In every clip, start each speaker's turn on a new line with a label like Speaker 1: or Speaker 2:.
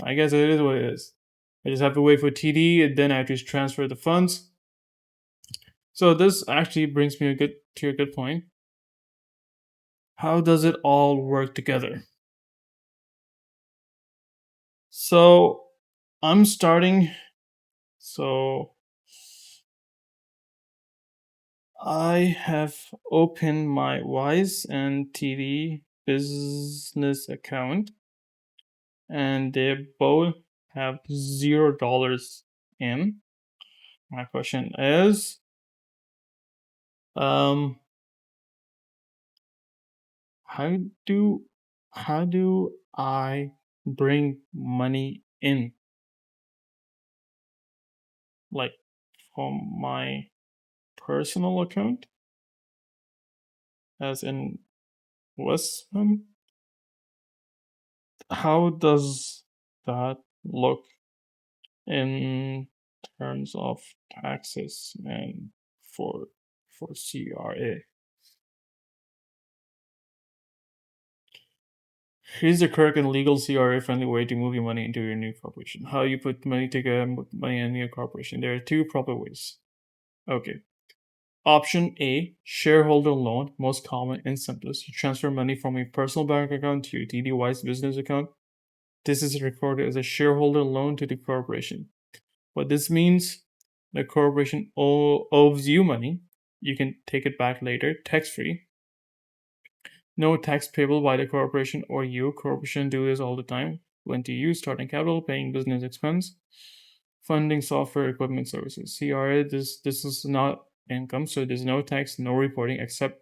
Speaker 1: I guess it is what it is. I just have to wait for TD, and then I have to transfer the funds. So this actually brings me to a good point. How does it all work together? So I'm starting. So I have opened my Wise and TD business account, and they both have $0 in. My question is, um, how do how do I bring money in, like from my personal account, as in investment? How does that look in terms of taxes and for CRA? Here's the correct and legal CRA friendly way to move your money into your new corporation. How you put money together, money in your corporation. There are two proper ways. Okay. Option A, shareholder loan, most common and simplest. You transfer money from a personal bank account to your TDY's business account. This is recorded as a shareholder loan to the corporation. What this means, the corporation owes you money. You can take it back later, tax free. No tax payable by the corporation or you. Corporation do this all the time. When to use starting capital, paying business expense, funding software, equipment, services. CRA, this is not income, so there's no tax, no reporting except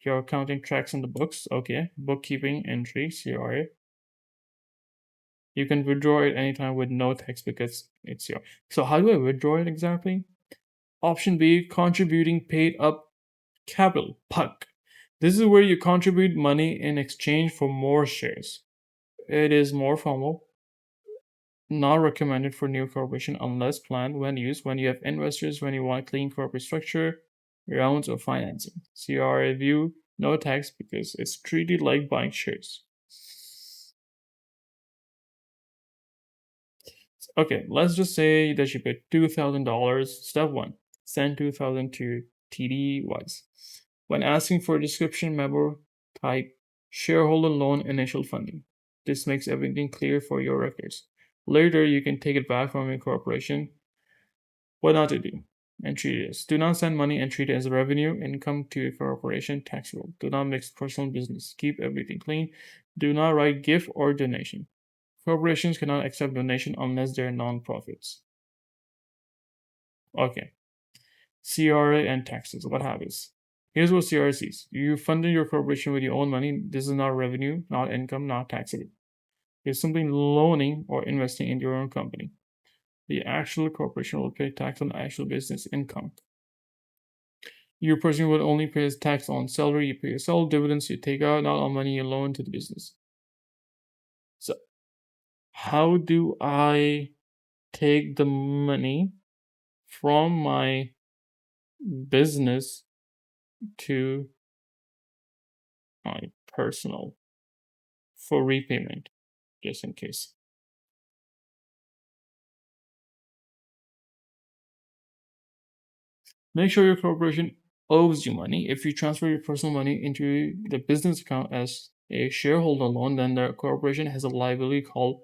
Speaker 1: your accounting tracks on the books. Okay, bookkeeping entry, CRA. You can withdraw it anytime with no tax because it's your. So how do I withdraw it exactly? Option B, contributing paid up capital, PUC. This is where you contribute money in exchange for more shares. It is more formal, not recommended for new corporation unless planned when used when you have investors, when you want clean corporate structure, rounds of financing. CRA view, no tax because it's treated like buying shares. Okay, let's just say that you put $2,000. Step one, send 2,000 to TD Wise. When asking for a description memo, type shareholder loan initial funding. This makes everything clear for your records. Later, you can take it back from your corporation. What not to do and treat it as. Do not send money and treat it as revenue, income to your corporation, tax rule. Do not mix personal business. Keep everything clean. Do not write gift or donation. Corporations cannot accept donation unless they're non-profits. Okay. CRA and taxes. What happens? Here's what CRA sees. You funded your corporation with your own money. This is not revenue, not income, not taxable. You're simply loaning or investing in your own company. The actual corporation will pay tax on actual business income. Your person will only pay tax on salary you pay yourself, dividends you take out, not on money you loan to the business. So, how do I take the money from my business to my personal for repayment, just in case? Make sure your corporation owes you money. If you transfer your personal money into the business account as a shareholder loan, then the corporation has a liability called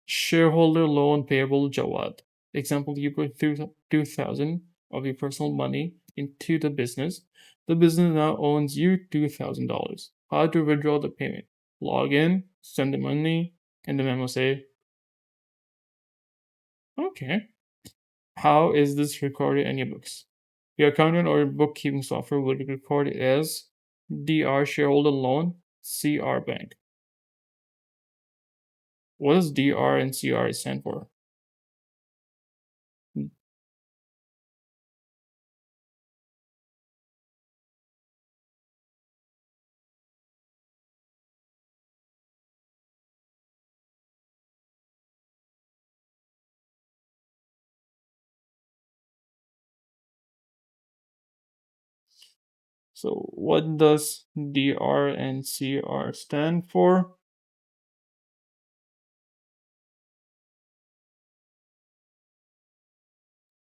Speaker 1: shareholder loan payable Jawad. Example, you put 2,000 of your personal money into the business. The business now owns you $2,000. How to withdraw the payment? Log in, send the money, and the memo say, okay. How is this recorded in your books? Your accountant or bookkeeping software will record it as DR shareholder loan, CR bank. What does DR and CR stand for? So, what does DR and CR stand for?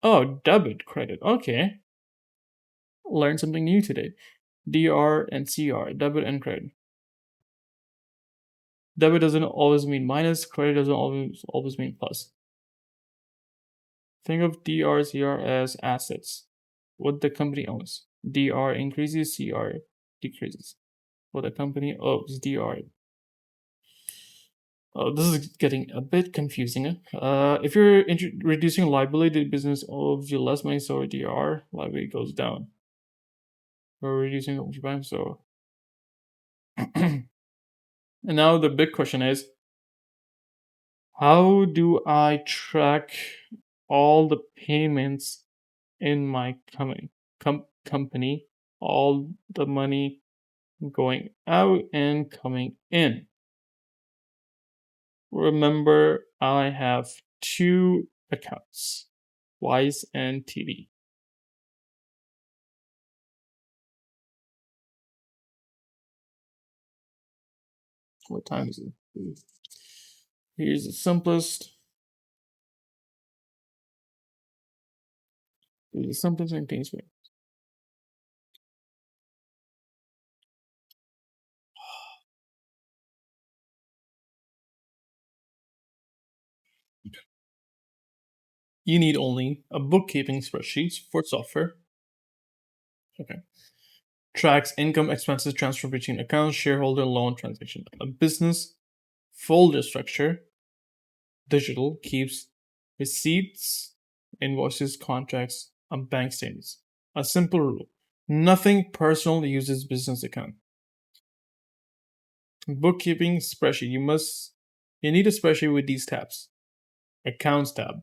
Speaker 1: Oh, debit, credit. Okay. Learned something new today. DR and CR, debit and credit. Debit doesn't always mean minus, credit doesn't always mean plus. Think of DR, CR as assets. What the company owns. DR increases, CR decreases. What the company owes, DR. Oh, this is getting a bit confusing. If you're reducing liability, the business owes you less money, so DR liability goes down. We're reducing the bank, so. And now the big question is, how do I track all the payments in my company, all the money going out and coming in? Remember, I have two accounts, Wise and TD. What time is it? Here's the simplest. Here's the simplest and things. You need only a bookkeeping spreadsheet for software. Okay. Tracks income, expenses, transfer between accounts, shareholder, loan, transaction. A business folder structure, digital, keeps receipts, invoices, contracts, and bank statements. A simple rule. Nothing personal uses business account. Bookkeeping spreadsheet. You need a spreadsheet with these tabs. Accounts tab.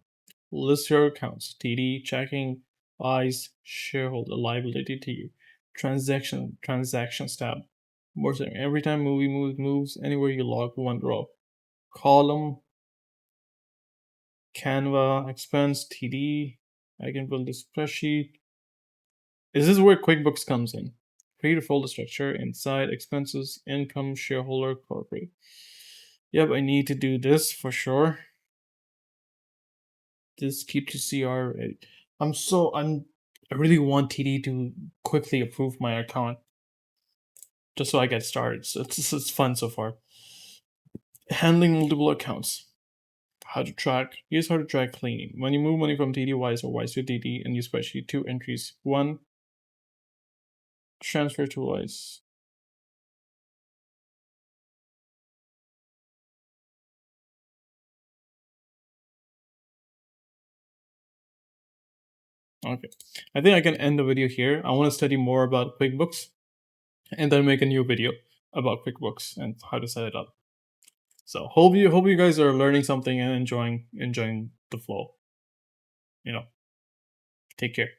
Speaker 1: List your accounts. TD, checking, buys, shareholder, liability to you. Transactions tab. More saying every time movie moves anywhere you log one row. Column, Canva, expense, TD. I can build a spreadsheet. Is this where QuickBooks comes in? Create a folder structure inside expenses, income, shareholder, corporate. Yep, I need to do this for sure. This keep to CR. I really want TD to quickly approve my account just so I get started. So it's fun so far. Handling multiple accounts. Here's how to track cleaning. When you move money from TD Wise or Wise to TD and you spreadsheet, two entries. One, transfer to Wise. Okay. I think I can end the video here. I want to study more about QuickBooks and then make a new video about QuickBooks and how to set it up. So hope you guys are learning something and enjoying the flow. Take care.